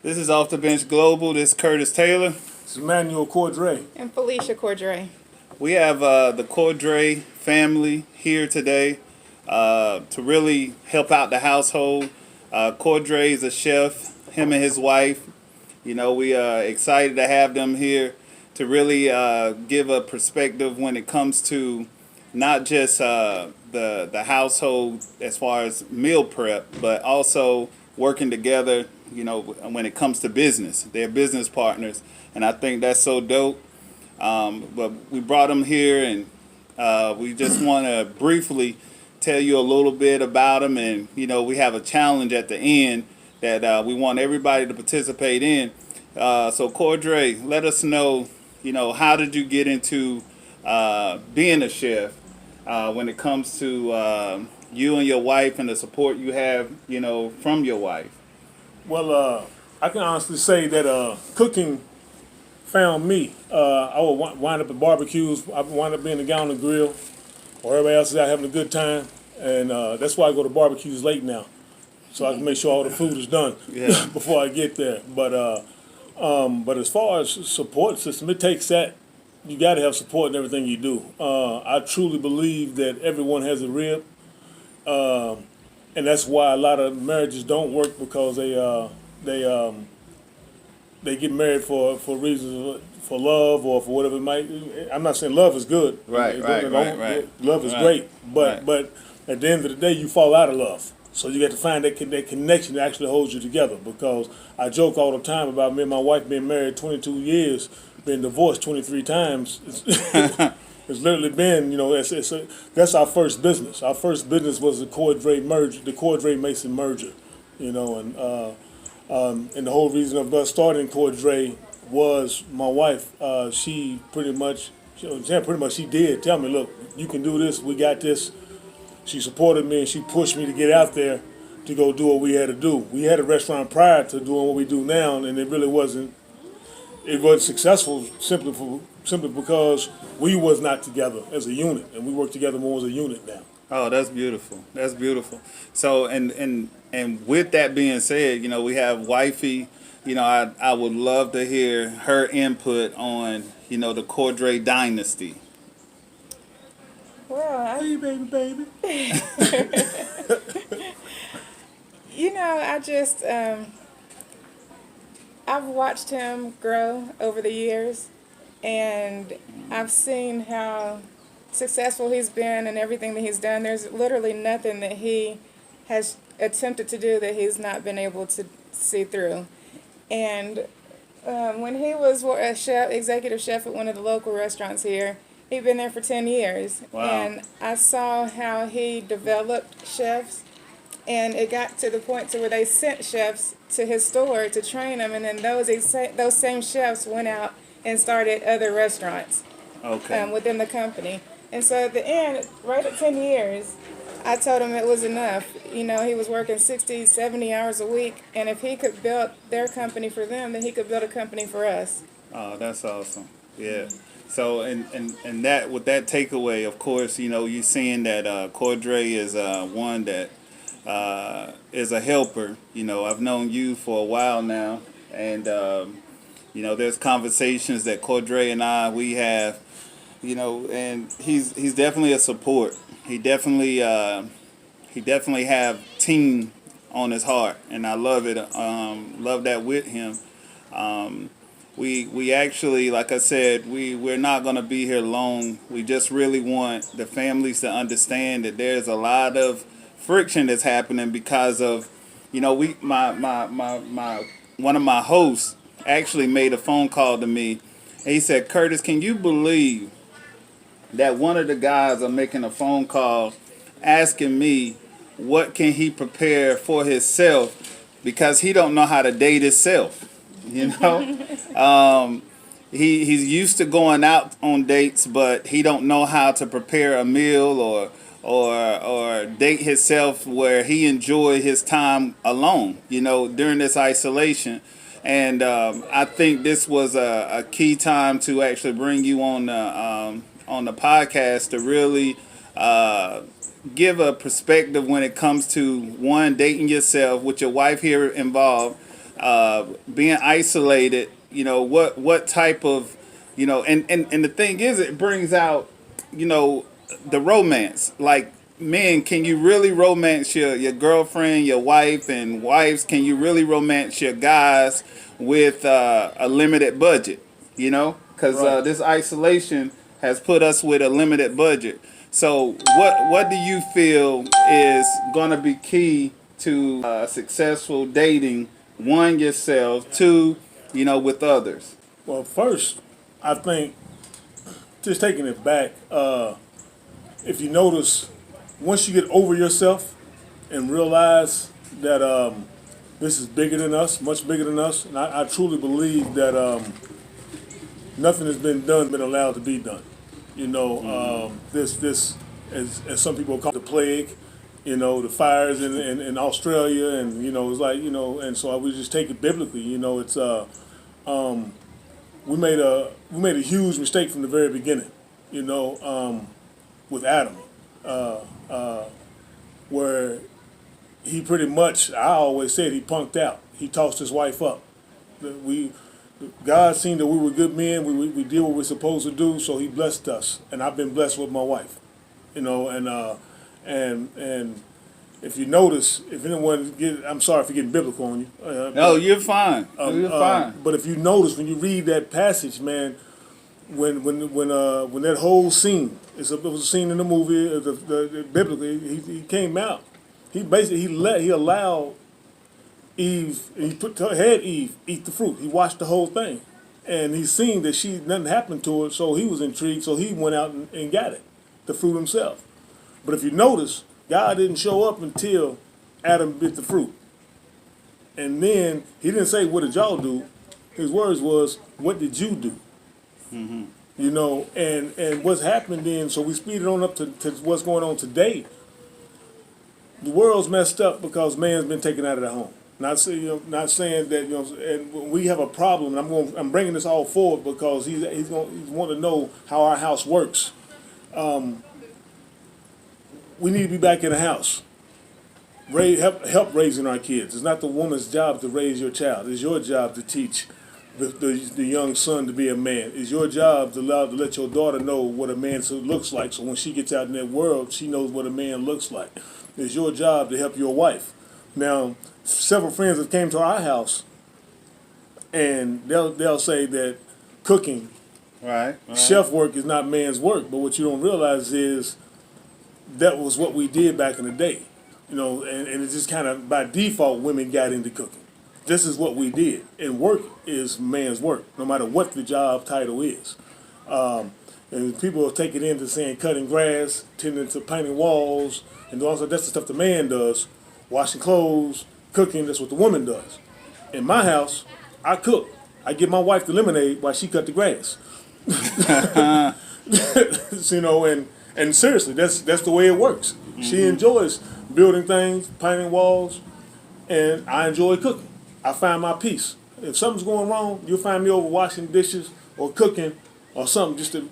This is Off the Bench Global. This is Curtis Taylor. This is Emmanuel Cordray. And Felicia Cordray. We have the Cordray family here today to really help out the household. Cordray is a chef, him and his wife. You know, we are excited to have them here to really give a perspective when it comes to not just the household as far as meal prep, but also working together, you know, when it comes to business. They're business partners, and I think that's so dope. But we brought them here, and we just want to briefly tell you a little bit about them. And, you know, we have a challenge at the end that we want everybody to participate in. So, Cordray, let us know, you know, how did you get into being a chef when it comes to you and your wife and the support you have, you know, from your wife? Well, I can honestly say that cooking found me. I would wind up at barbecues. I would wind up being the guy on the grill, or everybody else is out having a good time. And that's why I go to barbecues late now, so I can make sure all the food is done before I get there. But as far as support system, it takes that. You got to have support in everything you do. I truly believe that everyone has a rib. And that's why a lot of marriages don't work, because they get married for reasons, for love or for whatever it might. I'm not saying love is good. Right. Love is great, but at the end of the day, you fall out of love. So you got to find that connection that actually holds you together. Because I joke all the time about me and my wife being married 22 years, being divorced 23 times. It's literally been, you know, that's our first business. Our first business was the Cordray merger, the Cordray Mason merger, you know, and the whole reason of us starting Cordray was my wife. She did tell me, look, you can do this. We got this. She supported me and she pushed me to get out there to go do what we had to do. We had a restaurant prior to doing what we do now, and it really wasn't. It wasn't successful simply because we was not together as a unit, and we work together more as a unit now. Oh, that's beautiful. That's beautiful. So, and with that being said, you know, we have wifey. You know, I would love to hear her input on, you know, the Cordray Dynasty. Well, Hey, baby. you know, I've watched him grow over the years, and I've seen how successful he's been and everything that he's done. There's literally nothing that he has attempted to do that he's not been able to see through. And when he was a chef, executive chef at one of the local restaurants here, he'd been there for 10 years. Wow. And I saw how he developed chefs, and it got to the point to where they sent chefs to his store to train them, and then those same chefs went out and started other restaurants within the company. And so at the end, right at 10 years, I told him it was enough. You know, he was working 60, 70 hours a week, and if he could build their company for them, then he could build a company for us. Oh, that's awesome. Yeah. So, and that, with that takeaway, of course, you know, you're seeing that Cordray is one that is a helper. You know, I've known you for a while now, and you know, there's conversations that Cordray and we have, you know, and he's definitely a support. He definitely have team on his heart, and I love it. Love that with him. We actually, like I said, we're not going to be here long. We just really want the families to understand that there's a lot of friction that's happening because of, you know, one of my hosts actually made a phone call to me, and he said, Curtis, can you believe that one of the guys are making a phone call asking me what can he prepare for himself because he don't know how to date himself, you know? He's used to going out on dates, but he don't know how to prepare a meal or date himself where he enjoy his time alone, you know, during this isolation. And I think this was a key time to actually bring you on the podcast to really give a perspective when it comes to, one, dating yourself with your wife here involved, being isolated, what type of, and the thing is, it brings out, the romance. Like, men, can you really romance your girlfriend, your wife, and wives, can you really romance your guys with a limited budget, Because Right. this isolation has put us with a limited budget. So what do you feel is going to be key to successful dating? One, yourself. Two, with others. Well, first, I think just taking it back, if you notice, once you get over yourself and realize that this is bigger than us, much bigger than us, and I truly believe that nothing has been allowed to be done. This as some people call it, the plague, the fires in Australia, and it's like, and so I would just take it biblically. It's we made a huge mistake from the very beginning. With Adam, where he pretty much, I always said, he punked out. He tossed his wife up. God seen that we were good men. We did what we're supposed to do, so He blessed us, and I've been blessed with my wife. And if you notice, if anyone I'm sorry for getting biblical on you. No, you're fine. You're fine. But if you notice, when you read that passage, man, when that whole scene, it was a scene in the movie, biblically, he came out. He allowed Eve, and had Eve eat the fruit. He watched the whole thing, and he seen that nothing happened to her, so he was intrigued. So he went out and got it, the fruit himself. But if you notice, God didn't show up until Adam bit the fruit, and then He didn't say, "What did y'all do?" His words was, "What did you do?" Mm-hmm. And what's happened then? So we speed it on up to what's going on today. The world's messed up because man's been taken out of the home. Not saying that and we have a problem. And I'm bringing this all forward because he's wanting to know how our house works. We need to be back in the house. Help raising our kids. It's not the woman's job to raise your child. It's your job to teach the young son to be a man. It's your job to let your daughter know what a man looks like. So when she gets out in that world, she knows what a man looks like. It's your job to help your wife. Now, several friends have came to our house, and they'll say that cooking, Right. chef work is not man's work. But what you don't realize is that was what we did back in the day. And it's just kind of by default women got into cooking. This is what we did. And work is man's work, no matter what the job title is. And people will take it into saying cutting grass, tending to painting walls, and also that's the stuff the man does. Washing clothes, cooking, that's what the woman does. In my house, I cook. I give my wife the lemonade while she cut the grass. And seriously, that's the way it works. Mm-hmm. She enjoys building things, painting walls, and I enjoy cooking. I find my peace. If something's going wrong, you'll find me over washing dishes or cooking or something just to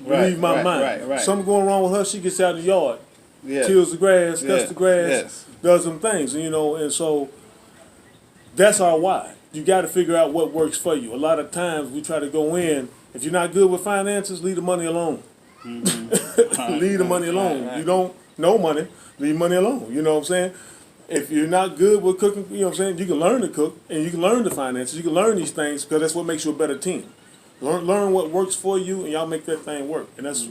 relieve my mind. Right. Something going wrong with her, she gets out in the yard, tills the grass, cuts the grass, does some things, and so that's our why. You got to figure out what works for you. A lot of times we try to go in. If you're not good with finances, leave the money alone. Mm-hmm. Leave the money alone. Right. You don't know money, leave money alone. You know what I'm saying? If you're not good with cooking, you know what I'm saying, you can learn to cook and you can learn the finances. You can learn these things because that's what makes you a better team. Learn what works for you, and y'all make that thing work. And that's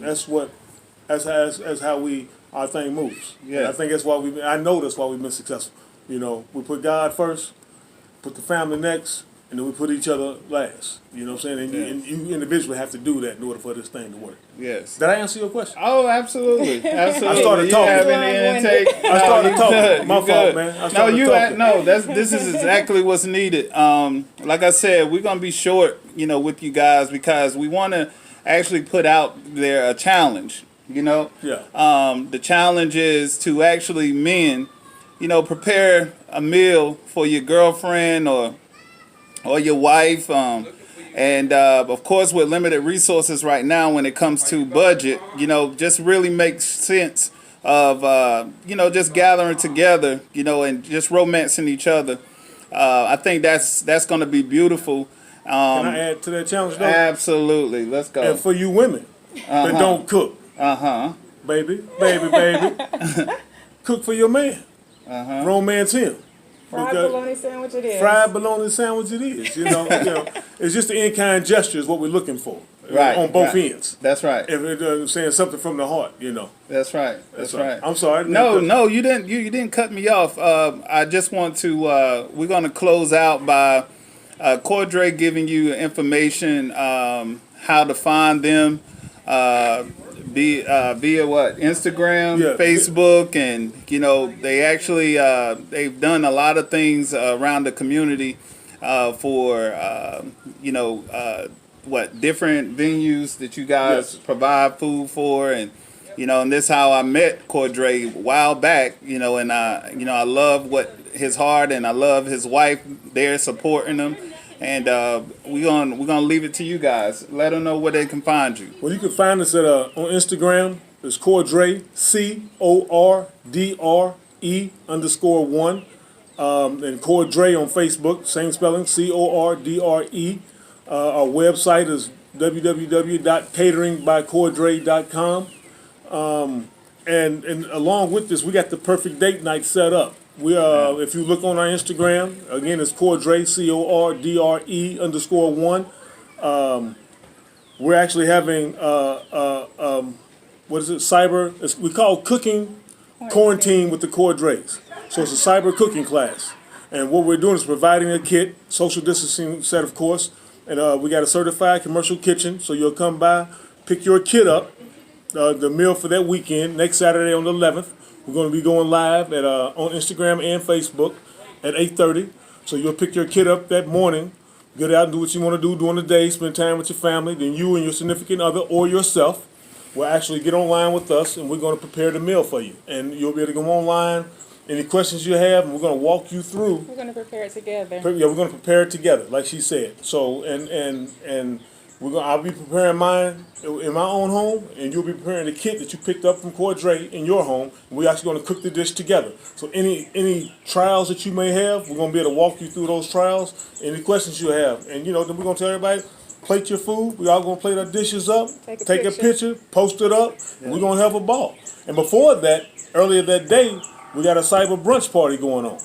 how our thing moves. Yeah. And I think that's why I know that's why we've been successful. We put God first, put the family next, and then we put each other last. You know what I'm saying? And you individually have to do that in order for this thing to work. Yes. Did I answer your question? Oh, absolutely. Absolutely. I started talking. I started talking. My fault, man. No, this is exactly what's needed. Like I said, we're gonna be short, with you guys because we want to actually put out there a challenge. Yeah. The challenge is to actually men, prepare a meal for your girlfriend or your wife. And of course, with limited resources right now, when it comes to budget, just really makes sense of just gathering together, and just romancing each other. I think that's going to be beautiful. Can I add to that challenge, though? Absolutely. Let's go. And for you women that don't cook, baby, cook for your man. Romance him. Fried bologna sandwich it is. Fried bologna sandwich it is. It's just the in-kind gesture is what we're looking for. Right. On both ends. That's right. If it's saying something from the heart, That's right. That's right. I'm sorry. No, you didn't. You didn't cut me off. I just want to. We're going to close out by Cordray giving you information how to find them. Via what? Instagram, Facebook, and they actually they've done a lot of things around the community for different venues that you guys provide food for, and and this is how I met Cordray a while back, and I love what his heart, and I love his wife there supporting him. And we're gonna leave it to you guys. Let them know where they can find you. Well, you can find us on Instagram. It's Cordray, CORDRE_1, and Cordray on Facebook, same spelling, CORDRE. Our website is www.cateringbycordray.com. And along with this, we got the perfect date night set up. If you look on our Instagram, again, it's Cordray, CORDRE_1. We're actually having we call cooking quarantine with the Cordrays. So it's a cyber cooking class, and what we're doing is providing a kit, social distancing set, of course, and we got a certified commercial kitchen. So you'll come by, pick your kit up, the meal for that weekend, next Saturday on the 11th. We're going to be going live on Instagram and Facebook at 8:30. So you'll pick your kid up that morning, get out and do what you want to do during the day, spend time with your family. Then you and your significant other or yourself will actually get online with us, and we're going to prepare the meal for you. And you'll be able to go online, any questions you have, and we're going to walk you through. We're going to prepare it together. Yeah, we're going to prepare it together, like she said. So, and I'll be preparing mine in my own home, and you'll be preparing the kit that you picked up from Cordray in your home. And we're actually going to cook the dish together. So any trials that you may have, we're going to be able to walk you through those trials, any questions you have. And, then we're going to tell everybody, plate your food. We all going to plate our dishes up, take a picture, post it up, and we're going to have a ball. And before that, earlier that day, we got a cyber brunch party going on.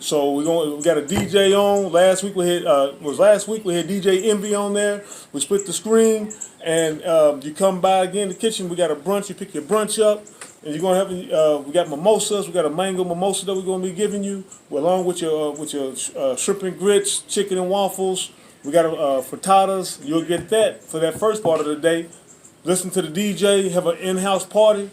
So we got a DJ on. Last week we had DJ Envy on there. We split the screen, and you come by again the kitchen. We got a brunch. You pick your brunch up, and you're gonna have we got mimosas. We got a mango mimosa that we're gonna be giving you, along with your shrimp and grits, chicken and waffles. We got frittatas. You'll get that for that first part of the day. Listen to the DJ, have an in-house party,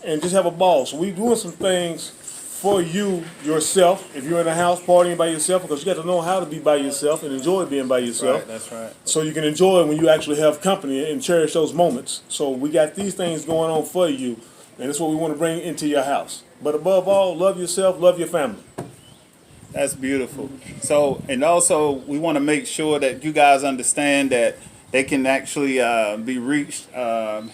and just have a ball. So we doing some things for you yourself, if you're in a house partying by yourself, because you got to know how to be by yourself and enjoy being by yourself. Right, that's right. So you can enjoy it when you actually have company and cherish those moments. So we got these things going on for you, and that's what we want to bring into your house. But above all, love yourself, love your family. That's beautiful. So, and also we want to make sure that you guys understand that they can actually be reached.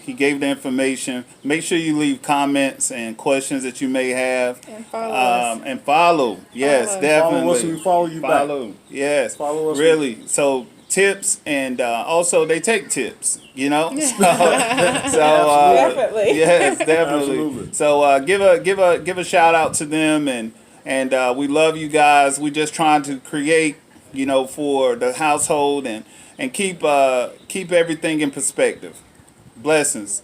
He gave the information. Make sure you leave comments and questions that you may have. And follow us. And follow. Yes, follow. definitely. Follow us and we follow you back. Yes. Follow us. Really. So tips, and also they take tips, So, definitely. Yes, definitely. Absolutely. So give a shout out to them, and we love you guys. We're just trying to create, for the household and keep everything in perspective. Blessings.